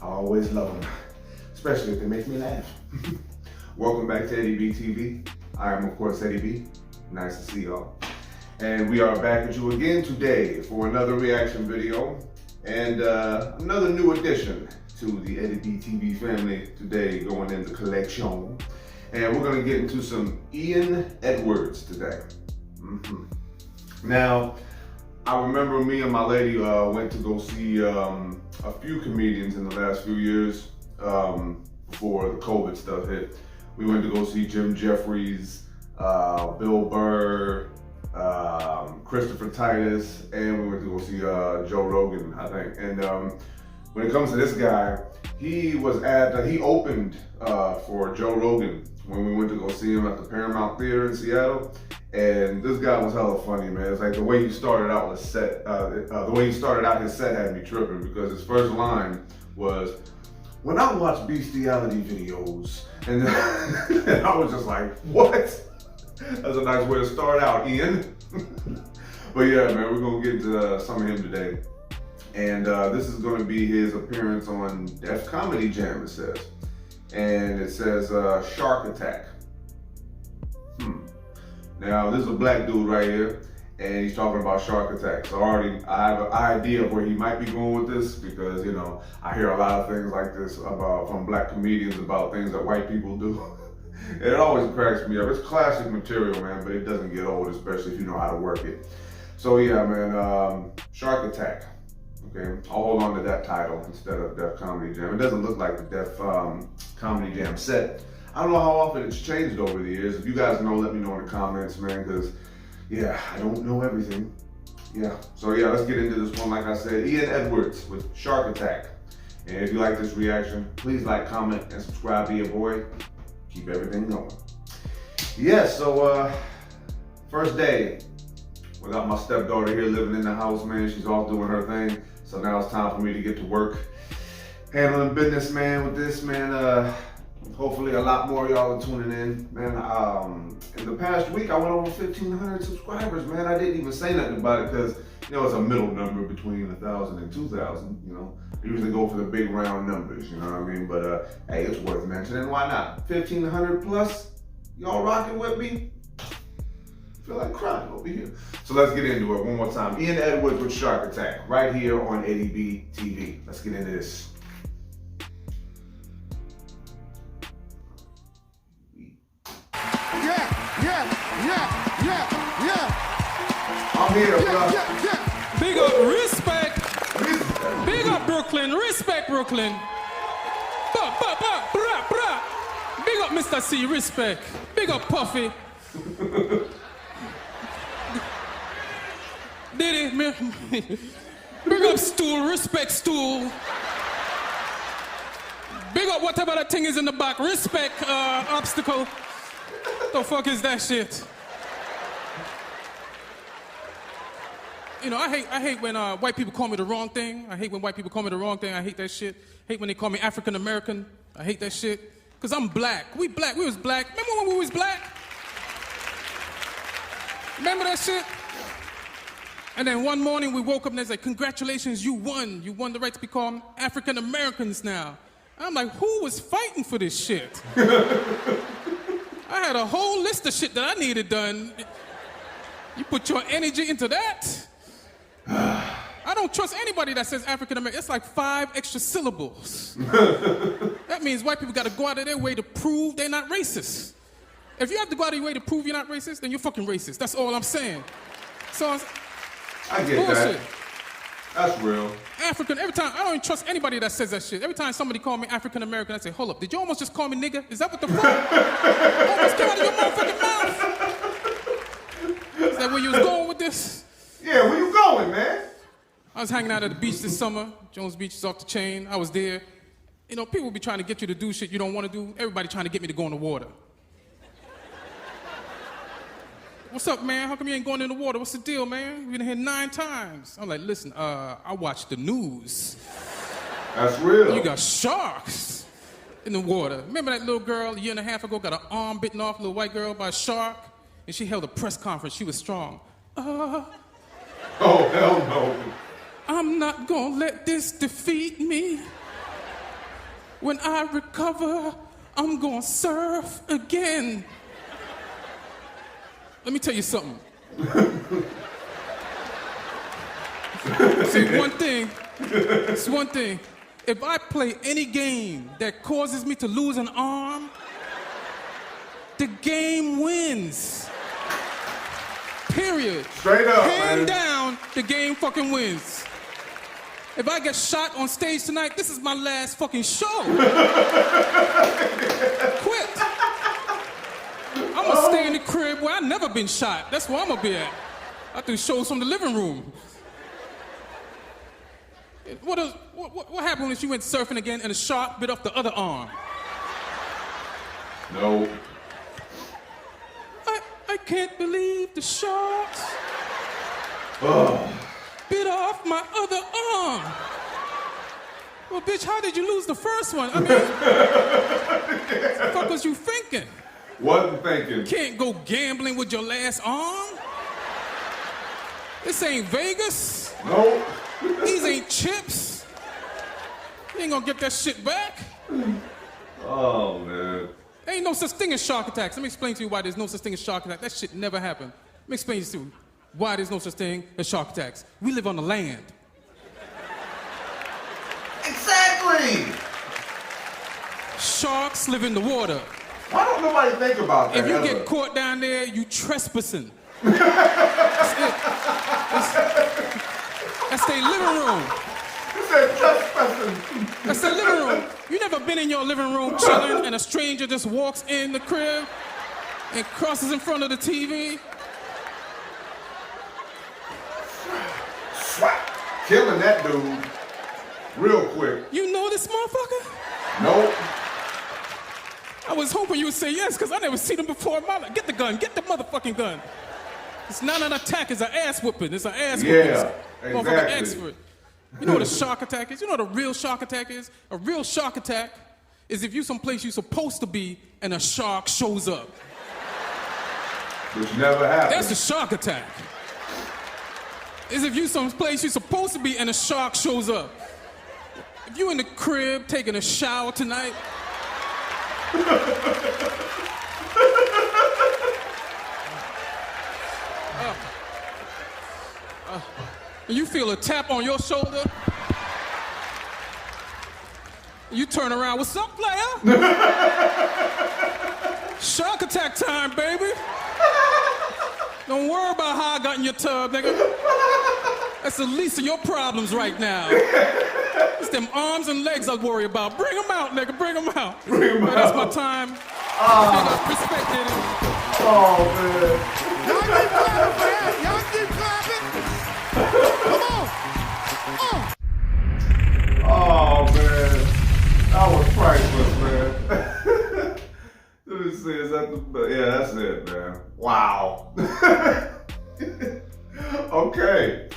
I always love them, especially if they make me laugh. Welcome back to Eddie B TV. I am, of course, Eddie B. Nice to see y'all. And we are back with you again today for another reaction video and another new addition to the Eddie B TV family today, going into collection. And we're going to get into some Ian Edwards today. Now, I remember me and my lady went to go see a few comedians in the last few years before the COVID stuff hit. We went to go see Jim Jeffries, Bill Burr, Christopher Titus, and we went to go see Joe Rogan, I think. And when it comes to this guy, he opened for Joe Rogan when we went to go see him at the Paramount Theater in Seattle. And this guy was hella funny, man. It's like the way he started out his set, his set had me tripping, because his first line was, "When I watch bestiality videos," and I was just like, what? That's a nice way to start out, Ian. But yeah, man, we're gonna get into some of him today. And this is gonna be his appearance on Def Comedy Jam, it says. And it says Shark Attack. Now, this is a black dude right here, and he's talking about Shark Attack. So I have an idea of where he might be going with this, because, you know, I hear a lot of things like this from black comedians about things that white people do. And it always cracks me up. It's classic material, man, but it doesn't get old, especially if you know how to work it. So yeah, man, Shark Attack. Okay, I'll hold on to that title instead of Def Comedy Jam. It doesn't look like the Def Comedy Jam set. I don't know how often it's changed over the years. If you guys know, let me know in the comments, man, because, yeah, I don't know everything. Yeah, so yeah, let's get into this one. Like I said, Ian Edwards with Shark Attack. And if you like this reaction, please like, comment, and subscribe to your boy. Keep everything going. Yeah, so first day without my stepdaughter here living in the house, man. She's off doing her thing. So now it's time for me to get to work. Handling business, man, with this, man. Hopefully a lot more of y'all are tuning in, man. In the past week, I went over 1,500 subscribers, man. I didn't even say nothing about it because, you know, it's a middle number between 1,000 and 2,000, you know. I usually go for the big round numbers, you know what I mean? But, hey, it's worth mentioning. Why not? 1,500 plus? Y'all rocking with me? I feel like crying over here. So let's get into it one more time. Ian Edwards with Shark Attack, right here on Eddie B TV. Let's get into this. I'm here, bro. Big up, respect. Big up, Brooklyn. Respect, Brooklyn. Big up, Mr. C. Respect. Big up, Puffy. Did it? Big up, Stool. Respect, Stool. Big up whatever that thing is in the back. Respect, Obstacle. The fuck is that shit? You know, I hate when white people call me the wrong thing. I hate when white people call me the wrong thing. I hate that shit. Hate when they call me African American. I hate that shit. Cause I'm black. We black. We was black. Remember when we was black? Remember that shit? And then one morning we woke up and they said, "Congratulations, you won. You won the right to become African Americans now." I'm like, who was fighting for this shit? I had a whole list of shit that I needed done. You put your energy into that? I don't trust anybody that says African American. It's like 5 extra syllables. That means white people got to go out of their way to prove they're not racist. If you have to go out of your way to prove you're not racist, then you're fucking racist. That's all I'm saying. So I get bullshit. That. That's real. African, every time, I don't even trust anybody that says that shit. Every time somebody call me African American, I say, hold up, did you almost just call me nigga? Is that what the fuck? Almost came out of your motherfucking mouth. Is that where you was going with this? Yeah, where you going, man? I was hanging out at the beach this summer. Jones Beach is off the chain. I was there. You know, people be trying to get you to do shit you don't want to do. Everybody trying to get me to go in the water. What's up, man? How come you ain't going in the water? What's the deal, man? You've been here 9 times. I'm like, listen, I watch the news. That's real. You got sharks in the water. Remember that little girl a year and a half ago got her arm bitten off, little white girl, by a shark? And she held a press conference. She was strong. Oh, hell no. I'm not gonna let this defeat me. When I recover, I'm gonna surf again. Let me tell you something. See, it's one thing. If I play any game that causes me to lose an arm, the game wins. Period. Straight up, Hand man. down, the game fucking wins. If I get shot on stage tonight, this is my last fucking show. Quit. I'm gonna stay in the crib where I've never been shot. That's where I'm gonna be at. I do shows from the living room. What happened when she went surfing again and a shark bit off the other arm? No. I can't believe the sharks bit off my other arm. Well, bitch, how did you lose the first one? I mean, what the fuck was you thinking? Wasn't thinking. Can't go gambling with your last arm. This ain't Vegas. Nope. These ain't chips. You ain't gonna get that shit back. Oh, man. There ain't no such thing as shark attacks. Let me explain to you why there's no such thing as shark attacks. That shit never happened. Let me explain to you why there's no such thing as shark attacks. We live on the land. Exactly. Sharks live in the water. Why don't nobody think about that? If you ever? get caught down there, you trespassing. That's it. That's their living room. You said trespassing. That's their living room. You never been in your living room chilling and a stranger just walks in the crib and crosses in front of the TV? Killing that dude real quick. You know this motherfucker? Nope. I was hoping you would say yes, because I never seen him before in my life. Get the gun, get the motherfucking gun. It's not an attack, it's an ass whooping. It's an ass whooping. Yeah, Motherfucker exactly. expert. You know what a shark attack is? You know what a real shark attack is? A real shark attack is if you someplace you're supposed to be and a shark shows up. Which never happened. That's a shark attack. Is if you someplace you're supposed to be and a shark shows up. If you in the crib taking a shower tonight, and you feel a tap on your shoulder, you turn around, what's up, player? Shark attack time, baby. Don't worry about how I got in your tub, nigga. That's the least of your problems right now. It's them arms and legs I worry about. Bring them out, nigga, bring them out. Bring 'em out. That's my time. Respect it. Oh, man. Y'all keep clapping, man. Y'all keep clapping. Come on. Oh, man. That was priceless, man. Let me see, is that the, yeah, that's it, man. Wow. Okay.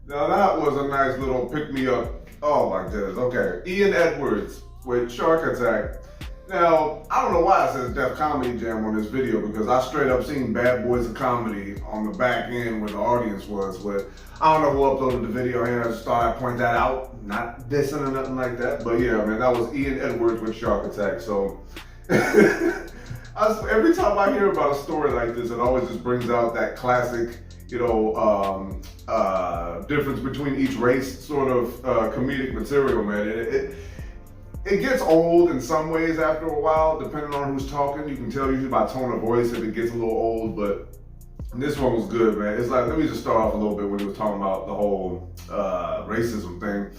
Now that was a nice little pick-me-up. Oh my goodness, okay. Ian Edwards with Shark Attack. Now, I don't know why it says Def Comedy Jam on this video, because I straight up seen Bad Boys of Comedy on the back end where the audience was, but I don't know who uploaded the video here. I just thought I'd point that out. Not dissing or nothing like that, but yeah, man, that was Ian Edwards with Shark Attack. So every time I hear about a story like this, it always just brings out that classic, you know, difference between each race sort of comedic material, man. It gets old in some ways after a while, depending on who's talking. You can tell usually by tone of voice if it gets a little old, but this one was good, man. It's like, let me just start off a little bit when he was talking about the whole racism thing.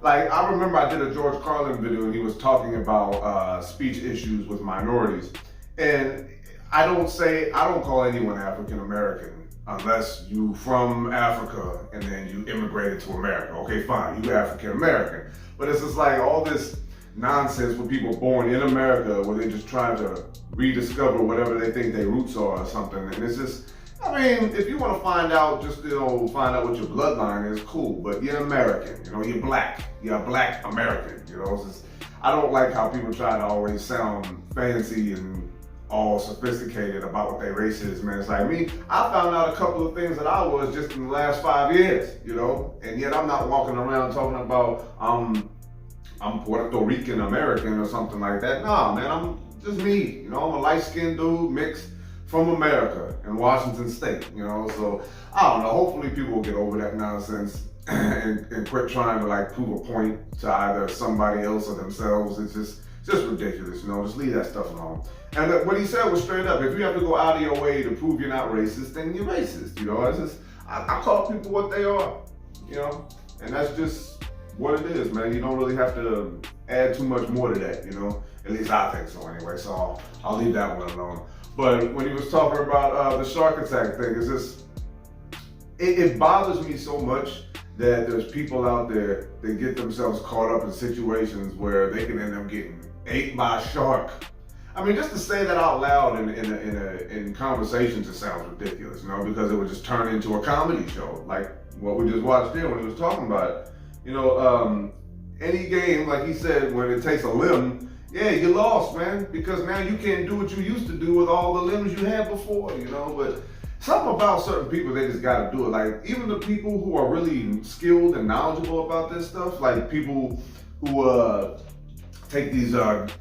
Like, I remember I did a George Carlin video and he was talking about speech issues with minorities. And I don't call anyone African American unless you from Africa and then you immigrated to America. Okay, fine, you African American. But it's just like all this nonsense with people born in America where they're just trying to rediscover whatever they think their roots are or something. And it's just, I mean, if you want to find out, just, you know, find out what your bloodline is, cool. But you're American, you know, you're black. You're a black American, you know. It's just, I don't like how people try to always sound fancy and all sophisticated about what their race is, man. It's like me, I found out a couple of things that I was just in the last 5 years, you know, and yet I'm not walking around talking about I'm Puerto Rican American or something like that. Nah, man, I'm just me. You know, I'm a light-skinned dude mixed from America in Washington State. You know, so I don't know. Hopefully, people will get over that nonsense and quit trying to like prove a point to either somebody else or themselves. It's just ridiculous. You know, just leave that stuff alone. And what he said was straight up. If you have to go out of your way to prove you're not racist, then you're racist. You know, it's just I call people what they are. You know, and that's just what it is, man. You don't really have to add too much more to that, you know? At least I think so anyway, so I'll leave that one alone. But when he was talking about the shark attack thing, it's just, it bothers me so much that there's people out there that get themselves caught up in situations where they can end up getting ate by a shark. I mean, just to say that out loud in conversations, it sounds ridiculous, you know, because it would just turn into a comedy show, like what we just watched there when he was talking about it. You know, any game, like he said, when it takes a limb, yeah, you lost, man, because now you can't do what you used to do with all the limbs you had before, you know, but something about certain people, they just gotta do it. Like, even the people who are really skilled and knowledgeable about this stuff, like people who take these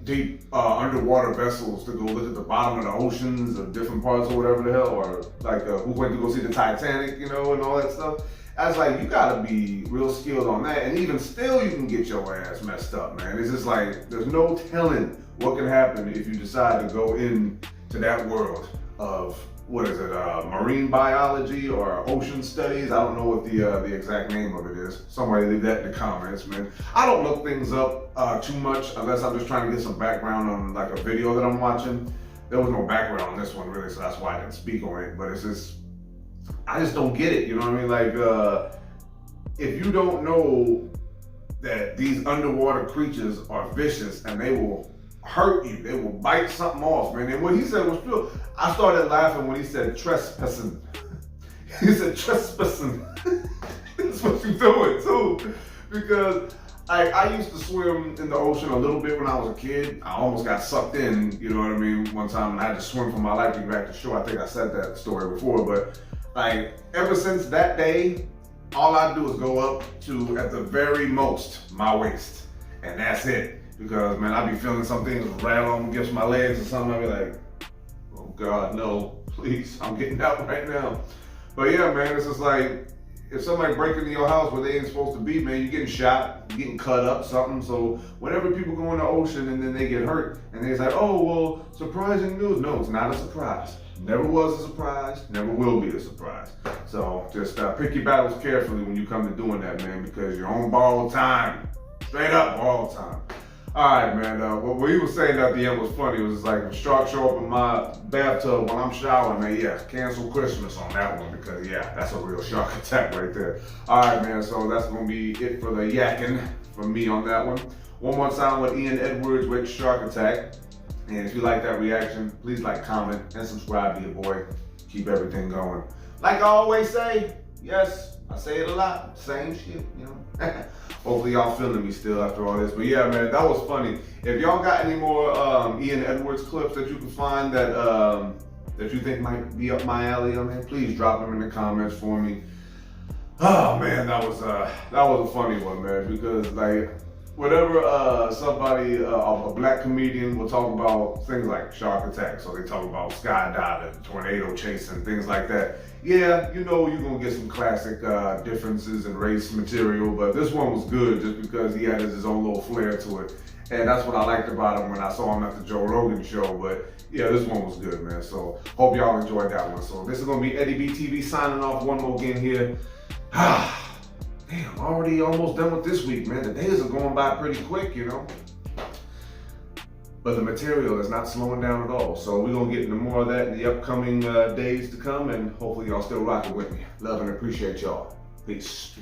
deep underwater vessels to go look at the bottom of the oceans or different parts or whatever the hell, or like who went to go see the Titanic, you know, and all that stuff. I was like, you gotta be real skilled on that, and even still you can get your ass messed up, man. It's just like, there's no telling what can happen if you decide to go into that world of, what is it, marine biology or ocean studies? I don't know what the exact name of it is. Somebody leave that in the comments, man. I don't look things up too much unless I'm just trying to get some background on like a video that I'm watching. There was no background on this one really, so that's why I didn't speak on it, but it's just, I just don't get it, you know what I mean? Like, if you don't know that these underwater creatures are vicious and they will hurt you, they will bite something off, man. And what he said was true. I started laughing when he said trespassing. He said trespassing. That's what you're doing too. Because I used to swim in the ocean a little bit when I was a kid. I almost got sucked in, you know what I mean, one time, and I had to swim for my life to get back to shore. I think I said that story before, but like, ever since that day, all I do is go up to, at the very most, my waist. And that's it. Because, man, I be feeling some things rattle on against my legs or something. I be like, oh God, no, please, I'm getting out right now. But yeah, man, it's just like, if somebody break into your house where they ain't supposed to be, man, you're getting shot, you're getting cut up, something. So whenever people go in the ocean and then they get hurt, and they're like, oh, well, surprising news. No, it's not a surprise. Never was a surprise, never will be a surprise. So just pick your battles carefully when you come to doing that, man, because you're on borrowed time. Straight up borrowed time. All right, man, what he was saying at the end was funny. It was like, if sharks show up in my bathtub when I'm showering, man, yeah, cancel Christmas on that one, because yeah, that's a real shark attack right there. All right, man, so that's gonna be it for the yakking from me on that one. One more time with Ian Edwards with Shark Attack. And if you like that reaction, please like, comment, and subscribe to your boy. Keep everything going. Like I always say, yes, I say it a lot, same shit, you know. Hopefully y'all feeling me still after all this. But yeah, man, that was funny. If y'all got any more Ian Edwards clips that you can find that that you think might be up my alley on there, please drop them in the comments for me. Oh man, that was a funny one, man, because like, whenever somebody, a black comedian will talk about things like shark attacks, or they talk about skydiving, tornado chasing, things like that. Yeah, you know you're gonna get some classic differences in race material, but this one was good just because he had his own little flair to it. And that's what I liked about him when I saw him at the Joe Rogan show. But yeah, this one was good, man. So hope y'all enjoyed that one. So this is gonna be Eddie B TV signing off one more again here. Damn, already almost done with this week, man. The days are going by pretty quick, you know. But the material is not slowing down at all. So we're gonna get into more of that in the upcoming days to come, and hopefully y'all still rocking with me. Love and appreciate y'all. Peace.